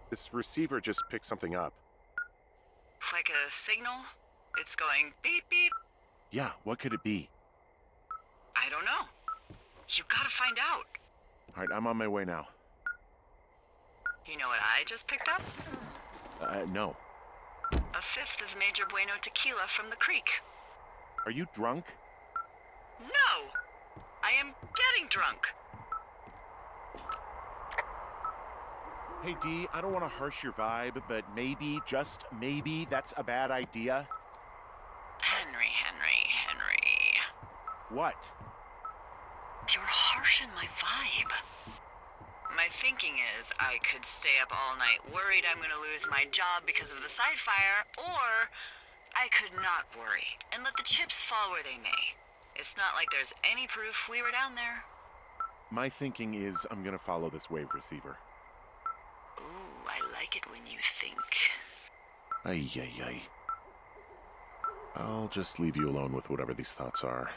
This receiver just picked something up. Like a signal? It's going beep beep. Yeah, what could it be? I don't know. You gotta find out. All right, I'm on my way now. You know what I just picked up? No. A fifth of Major Bueno tequila from the creek. Are you drunk? No! I am getting drunk. Hey, Dee, I don't want to harsh your vibe, but maybe, just maybe, that's a bad idea. Henry. What? You're harshing my vibe. My thinking is I could stay up all night worried I'm gonna lose my job because of the side fire, or I could not worry and let the chips fall where they may. It's not like there's any proof we were down there. My thinking is I'm gonna follow this wave receiver. Ooh, I like it when you think. Ay. I'll just leave you alone with whatever these thoughts are.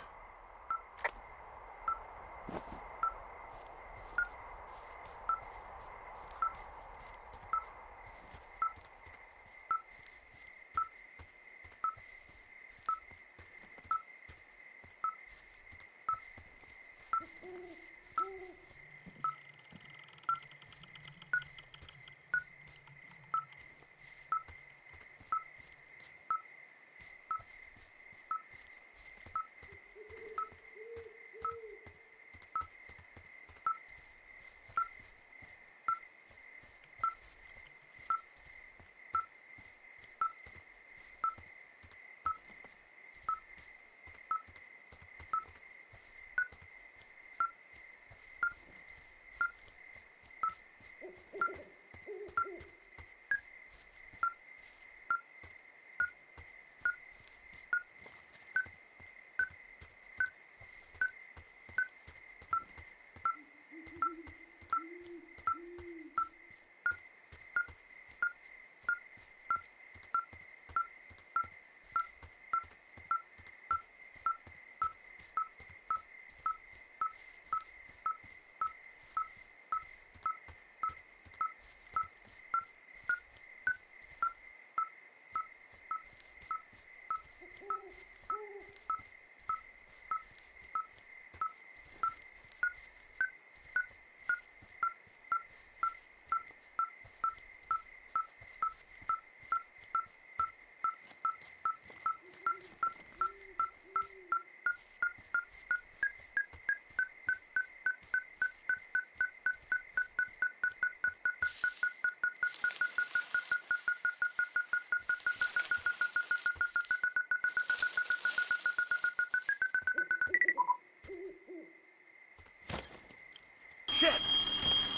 Shit!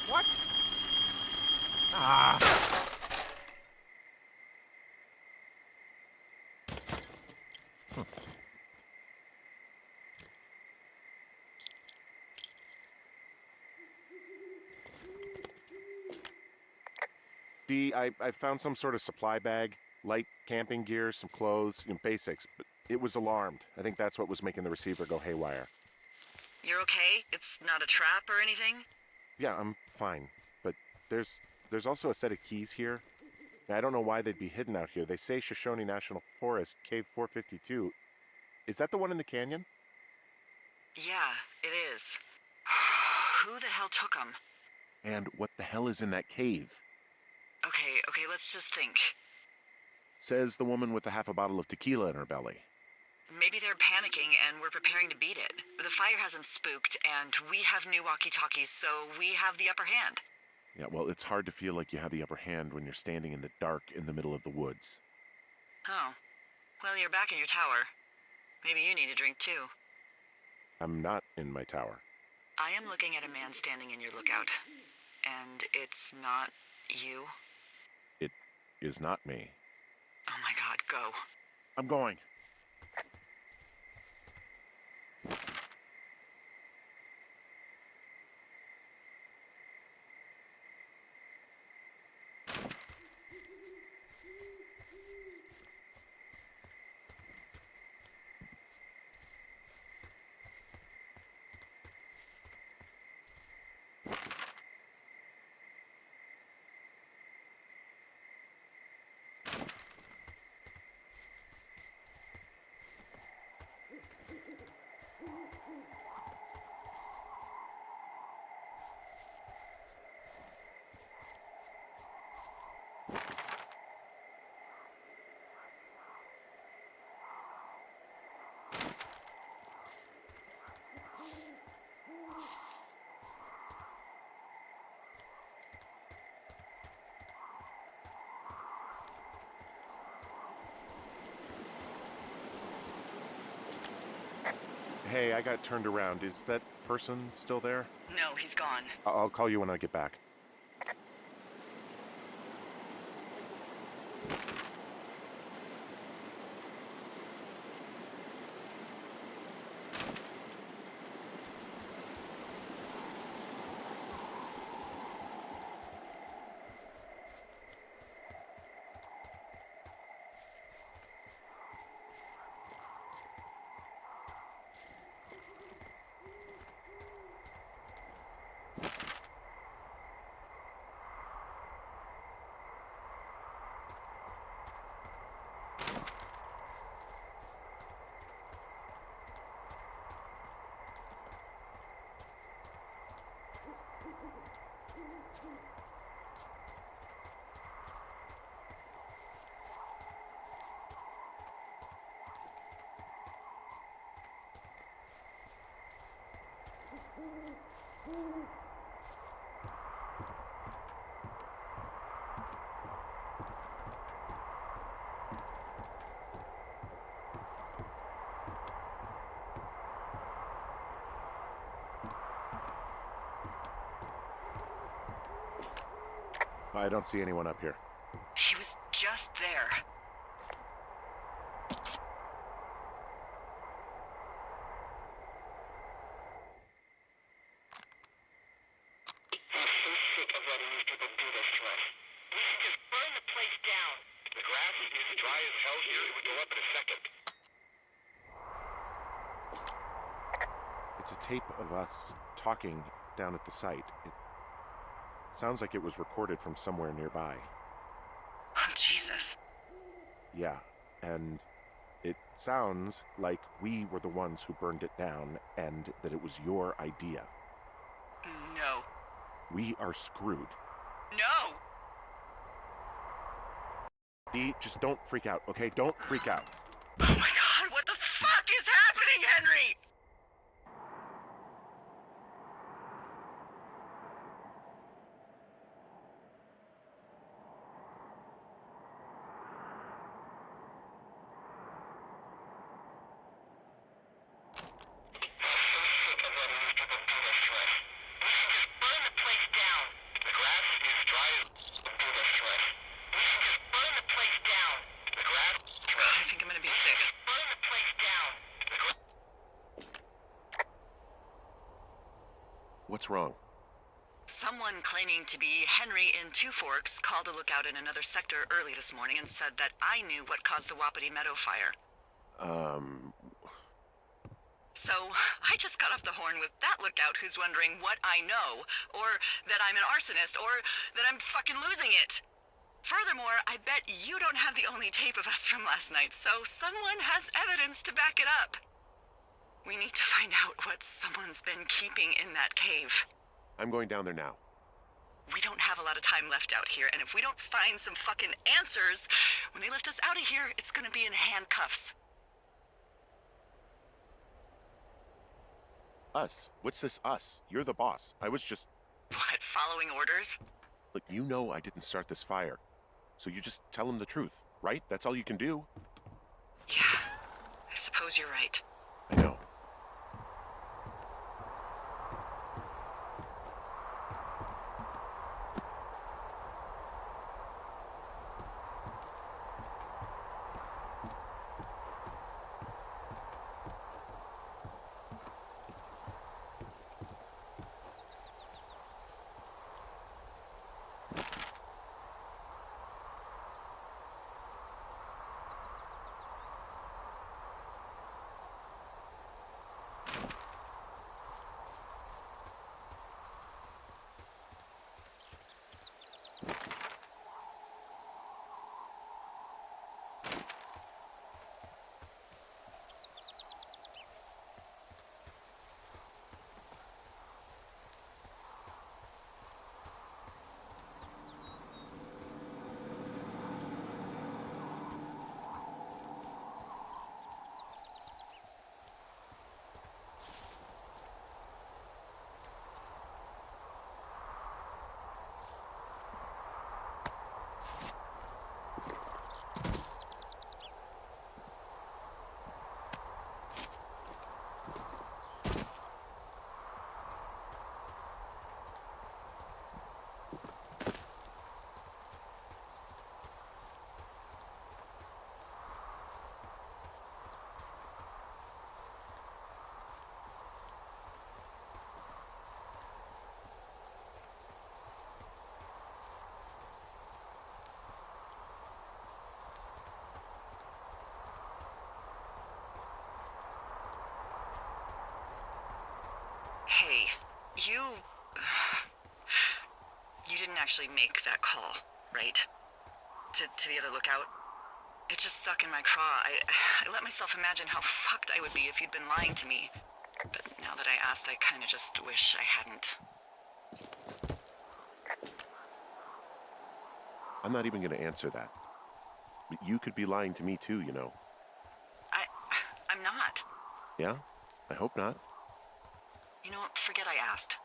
What? Ah! Dee, I found some sort of supply bag, light camping gear, some clothes, basics, but it was alarmed. I think that's what was making the receiver go haywire. You're okay? It's not a trap or anything? Yeah, I'm fine, but there's also a set of keys here. I don't know why they'd be hidden out here. They say Shoshone National Forest, Cave 452. Is that the one in the canyon? Yeah, it is. Who the hell took them? And what the hell is in that cave? Okay, let's just think. Says the woman with a half a bottle of tequila in her belly. Maybe they're panicking and we're preparing to beat it. The fire has them spooked, and we have new walkie-talkies, so we have the upper hand. Yeah, well, it's hard to feel like you have the upper hand when you're standing in the dark in the middle of the woods. Oh. Well, you're back in your tower. Maybe you need a drink, too. I'm not in my tower. I am looking at a man standing in your lookout. And it's not you? It is not me. Oh my god, go. I'm going. Hey, I got turned around. Is that person still there? No, he's gone. I'll call you when I get back. I don't see anyone up here. He was just there. I'm so sick of letting these people do this to us. We should just burn the place down. The grass is dry as hell here. It would go up in a second. It's a tape of us talking down at the site. It sounds like it was recorded from somewhere nearby. Oh, Jesus. Yeah, and it sounds like we were the ones who burned it down and that it was your idea. No. We are screwed. No! Dee, just don't freak out, okay? Don't freak out. Oh my god, what the fuck is happening, Henry? I think I'm gonna be sick. What's wrong? Someone claiming to be Henry in Two Forks called a lookout in another sector early this morning and said that I knew what caused the Wapiti Meadow fire. So, I just got off the horn with that lookout who's wondering what I know, or that I'm an arsonist, or that I'm fucking losing it. Furthermore, I bet you don't have the only tape of us from last night, so someone has evidence to back it up. We need to find out what someone's been keeping in that cave. I'm going down there now. We don't have a lot of time left out here, and if we don't find some fucking answers, when they lift us out of here, it's gonna be in handcuffs. Us? What's this us? You're the boss. I was just... What, following orders? Look, you know I didn't start this fire. So you just tell him the truth, right? That's all you can do. Yeah, I suppose you're right. I know. You didn't actually make that call, right? To the other lookout? It just stuck in my craw. I let myself imagine how fucked I would be if you'd been lying to me. But now that I asked, I kinda just wish I hadn't. I'm not even going to answer that. But you could be lying to me too, you know. I'm not. Yeah? I hope not. You know what? Forget I asked.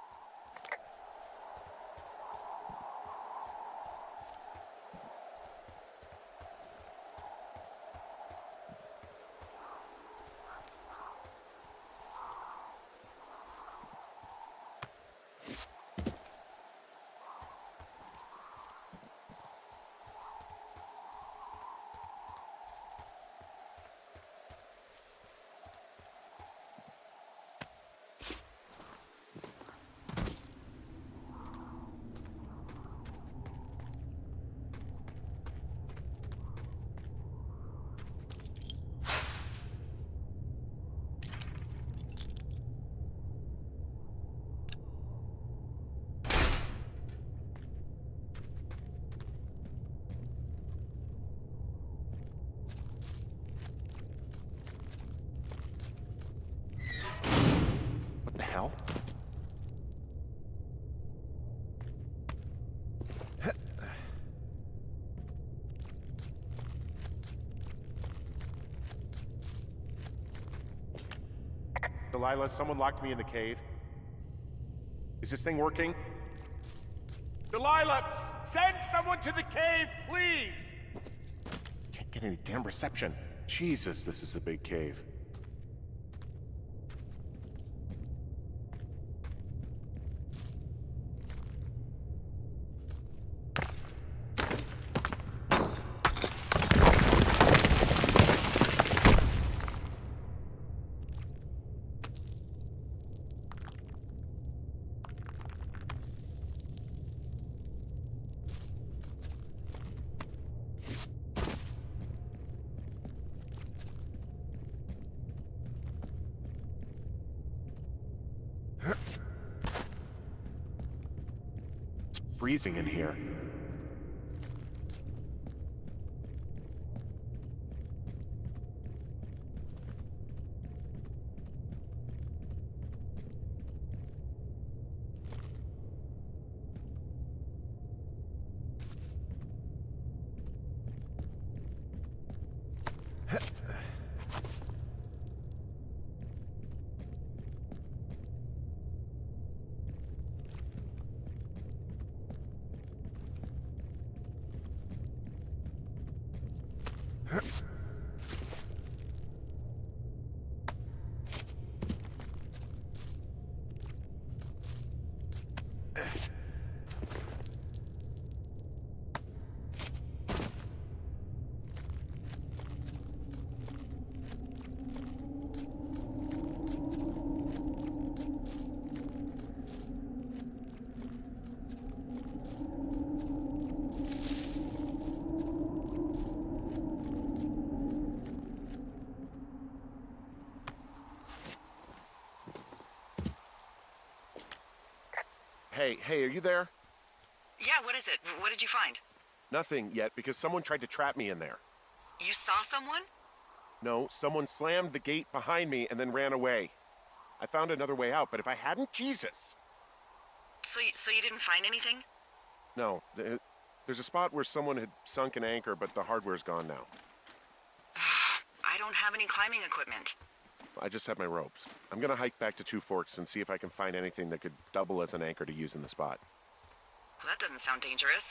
What the hell? Delilah, someone locked me in the cave. Is this thing working? Delilah! Send someone to the cave, please! Can't get any damn reception. Jesus, this is a big cave. It's freezing in here. Hey, are you there? Yeah, what is it? What did you find? Nothing yet, because someone tried to trap me in there. You saw someone? No, someone slammed the gate behind me and then ran away. I found another way out, but if I hadn't, Jesus! So you didn't find anything? No, there's a spot where someone had sunk an anchor, but the hardware's gone now. I don't have any climbing equipment. I just have my ropes. I'm gonna hike back to Two Forks and see if I can find anything that could double as an anchor to use in the spot. Well, that doesn't sound dangerous.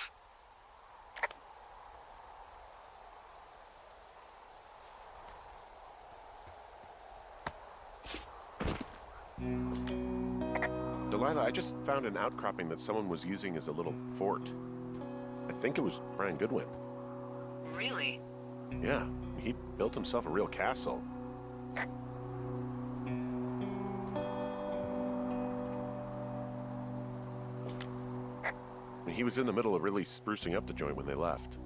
Delilah, I just found an outcropping that someone was using as a little fort. I think it was Brian Goodwin. Really? Yeah, he built himself a real castle. He was in the middle of really sprucing up the joint when they left.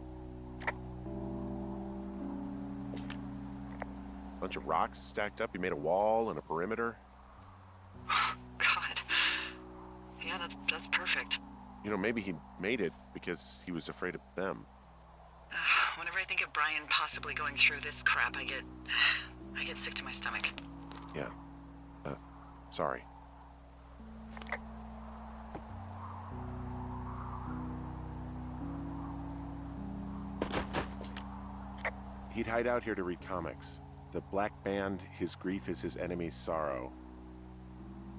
Bunch of rocks stacked up. He made a wall and a perimeter. God. perfect. You know, maybe he made it because he was afraid of them. Whenever I think of Brian possibly going through this crap, I get sick to my stomach. Yeah. Sorry. He'd hide out here to read comics. The Black Band, his grief is his enemy's sorrow.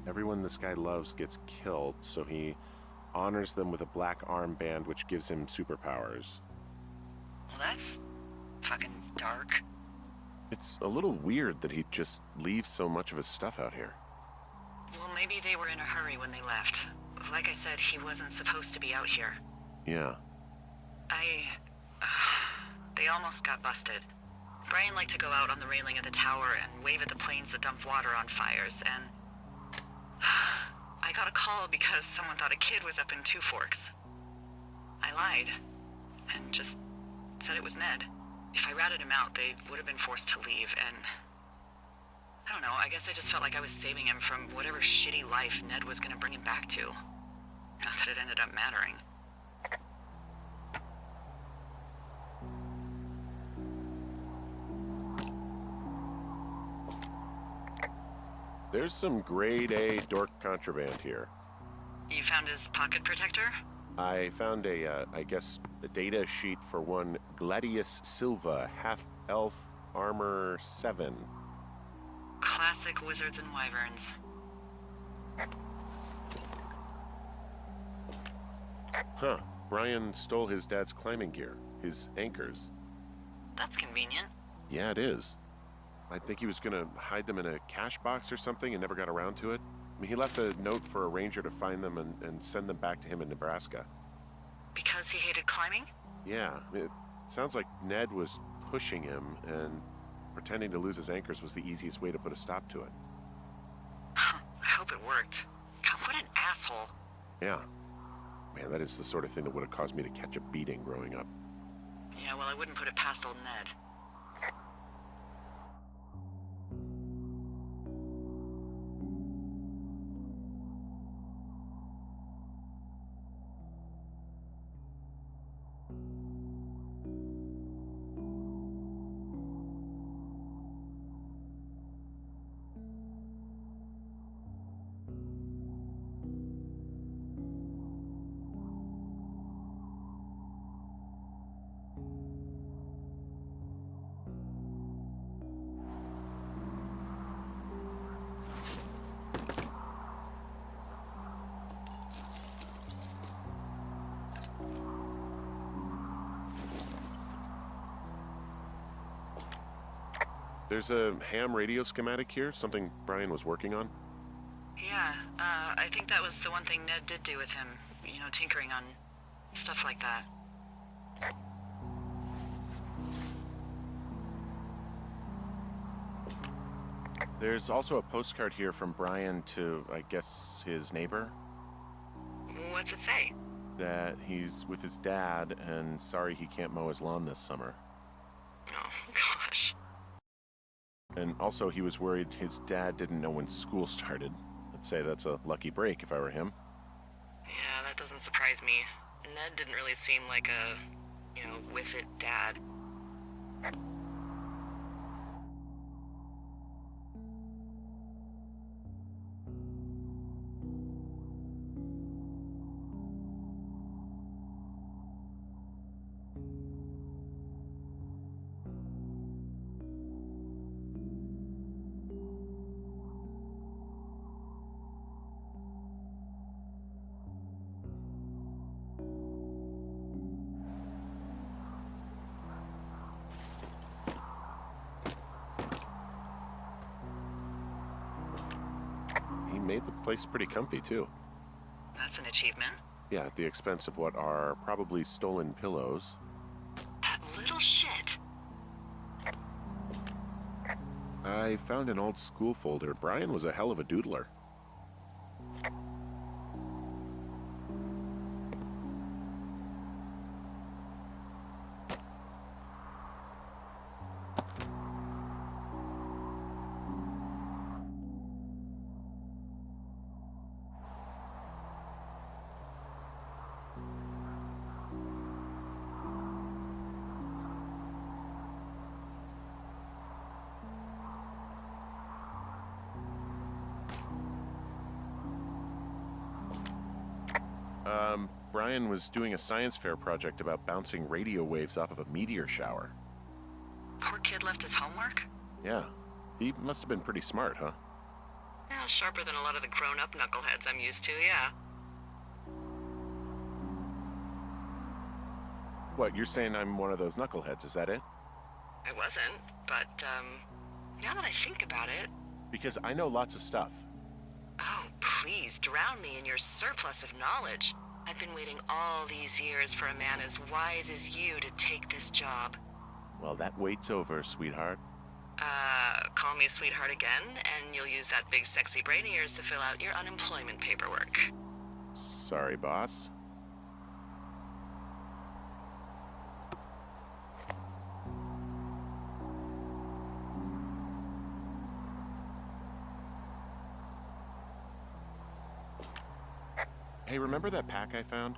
Everyone this guy loves gets killed, so he honors them with a black armband which gives him superpowers. Well, that's fucking dark. It's a little weird that he'd just leave so much of his stuff out here. Well, maybe they were in a hurry when they left. Like I said, he wasn't supposed to be out here. Yeah. They almost got busted. Brian liked to go out on the railing of the tower and wave at the planes that dump water on fires, and I got a call because someone thought a kid was up in Two Forks. I lied, and just said it was Ned. If I ratted him out, they would have been forced to leave, and I don't know, I guess I just felt like I was saving him from whatever shitty life Ned was gonna bring him back to. Not that it ended up mattering. There's some grade A dork contraband here. You found his pocket protector? I found I guess, a data sheet for one Gladius Silva, half-elf, armor 7. Classic wizards and wyverns. Huh. Brian stole his dad's climbing gear, his anchors. That's convenient. Yeah, it is. I think he was gonna hide them in a cash box or something and never got around to it. I mean, he left a note for a ranger to find them and send them back to him in Nebraska. Because he hated climbing? Yeah, it sounds like Ned was pushing him, and pretending to lose his anchors was the easiest way to put a stop to it. I hope it worked. God, what an asshole. Yeah. Man, that is the sort of thing that would have caused me to catch a beating growing up. Yeah, well, I wouldn't put it past old Ned. There's a ham radio schematic here, something Brian was working on. Yeah, I think that was the one thing Ned did do with him. You know, tinkering on stuff like that. There's also a postcard here from Brian to, I guess, his neighbor. What's it say? That he's with his dad and sorry he can't mow his lawn this summer. Oh, gosh. And also he was worried his dad didn't know when school started. I'd say that's a lucky break if I were him. Yeah, that doesn't surprise me. Ned didn't really seem like a, with it dad. He made the place pretty comfy, too. That's an achievement. Yeah, at the expense of what are probably stolen pillows. That little shit. I found an old school folder. Brian was a hell of a doodler. Brian was doing a science fair project about bouncing radio waves off of a meteor shower. Poor kid left his homework? Yeah, he must have been pretty smart, huh? Yeah, sharper than a lot of the grown-up knuckleheads I'm used to, yeah. What, you're saying I'm one of those knuckleheads, is that it? I wasn't, but, now that I think about it... Because I know lots of stuff. Oh, please, drown me in your surplus of knowledge. I've been waiting all these years for a man as wise as you to take this job. Well, that wait's over, sweetheart. Call me sweetheart again, and you'll use that big sexy brain of yours to fill out your unemployment paperwork. Sorry, boss. Hey, remember that pack I found?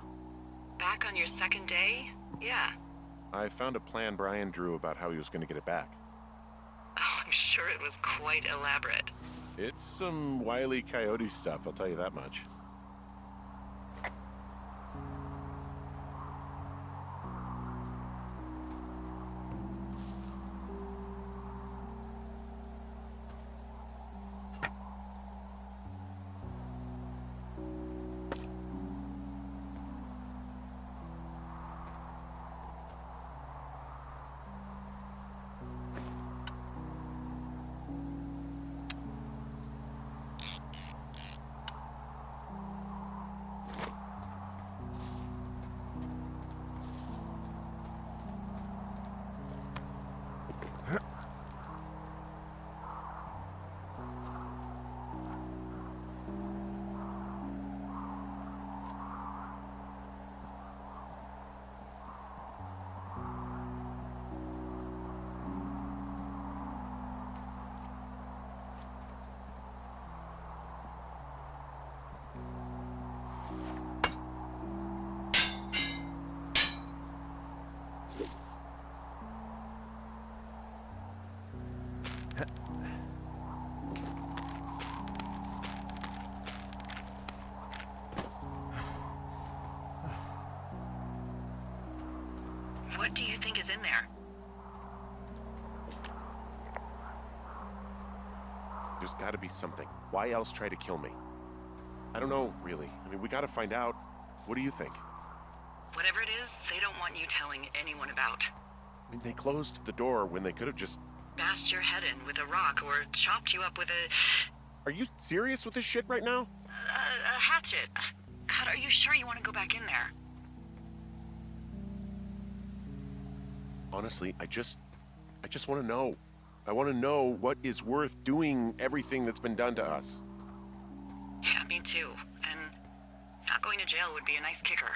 Back on your second day? Yeah. I found a plan Brian drew about how he was going to get it back. Oh, I'm sure it was quite elaborate. It's some Wile E. Coyote stuff, I'll tell you that much. What do you think is in there? There's gotta be something. Why else try to kill me? I don't know, really. I mean, we gotta find out. What do you think? Whatever it is, they don't want you telling anyone about. I mean, they closed the door when they could have just... Bashed your head in with a rock or chopped you up with Are you serious with this shit right now? a hatchet. God, are you sure you want to go back in there? Honestly, I just want to know. I want to know what is worth doing everything that's been done to us. Yeah, me too. And not going to jail would be a nice kicker.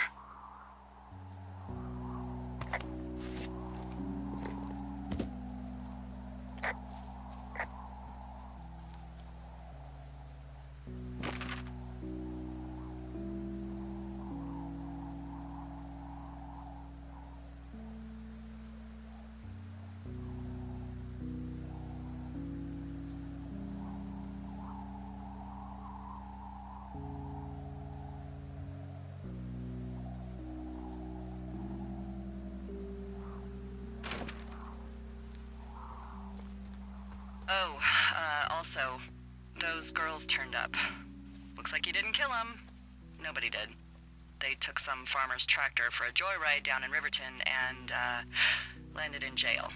Oh, also, those girls turned up. Looks like you didn't kill them. Nobody did. They took some farmer's tractor for a joyride down in Riverton and, landed in jail.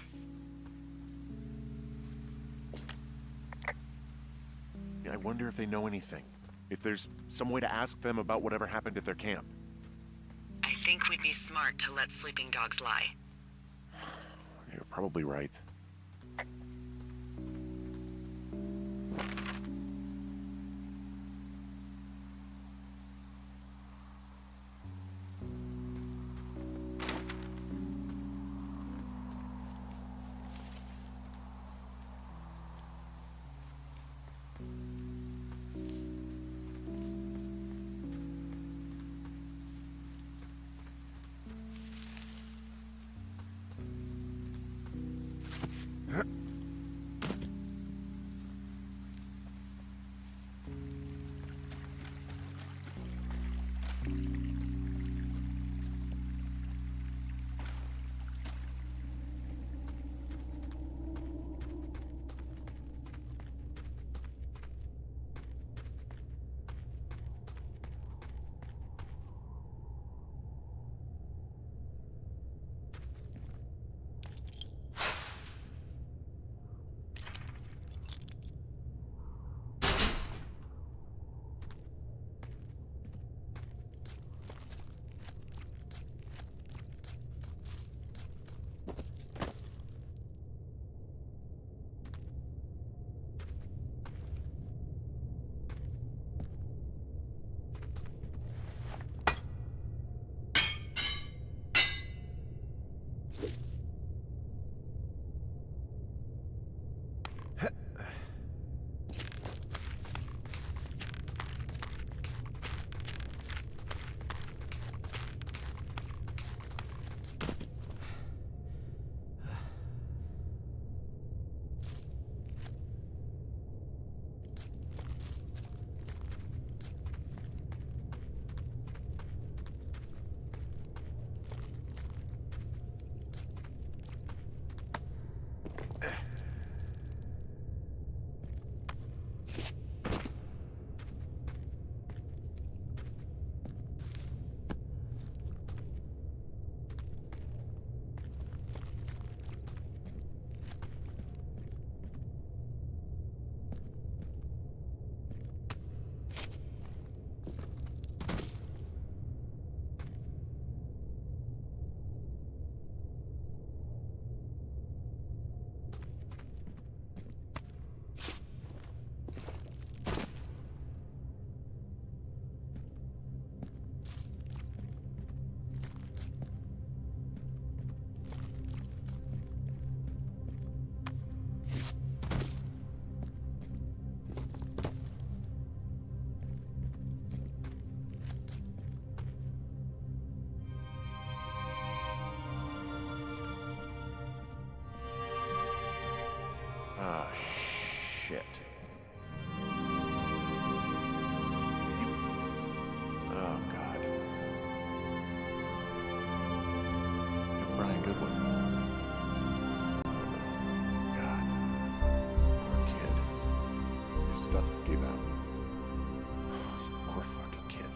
I wonder if they know anything. If there's some way to ask them about whatever happened at their camp. I think we'd be smart to let sleeping dogs lie. You're probably right. Oh, shit. Oh, God. You're Brian Goodwin. God. Poor kid. Your stuff gave out. You poor fucking kid.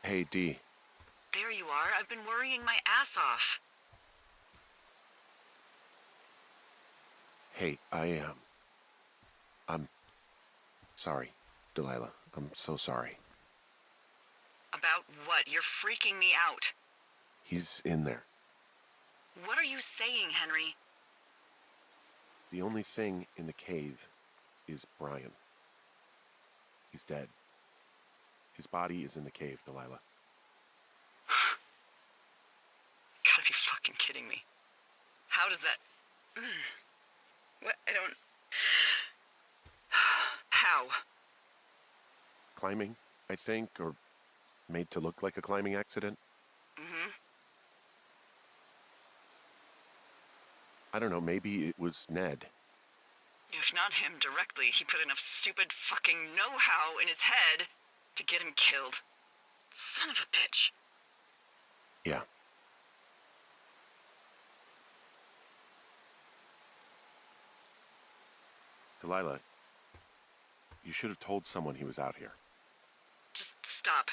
Hey, D. There you are. I've been worrying my ass off. Hey, I'm sorry, Delilah. I'm so sorry. About what? You're freaking me out. He's in there. What are you saying, Henry? The only thing in the cave is Brian. He's dead. His body is in the cave, Delilah. Gotta be fucking kidding me. How does that... What? I don't... How? Climbing, I think, or made to look like a climbing accident. Mm-hmm. I don't know, maybe it was Ned. If not him directly, he put enough stupid fucking know-how in his head to get him killed. Son of a bitch. Yeah. Delilah, you should have told someone he was out here. Just stop.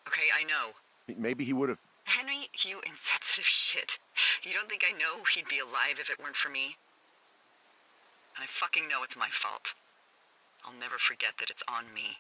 Okay, I know. Maybe he would have... Henry, you insensitive shit. You don't think I know he'd be alive if it weren't for me? And I fucking know it's my fault. I'll never forget that it's on me.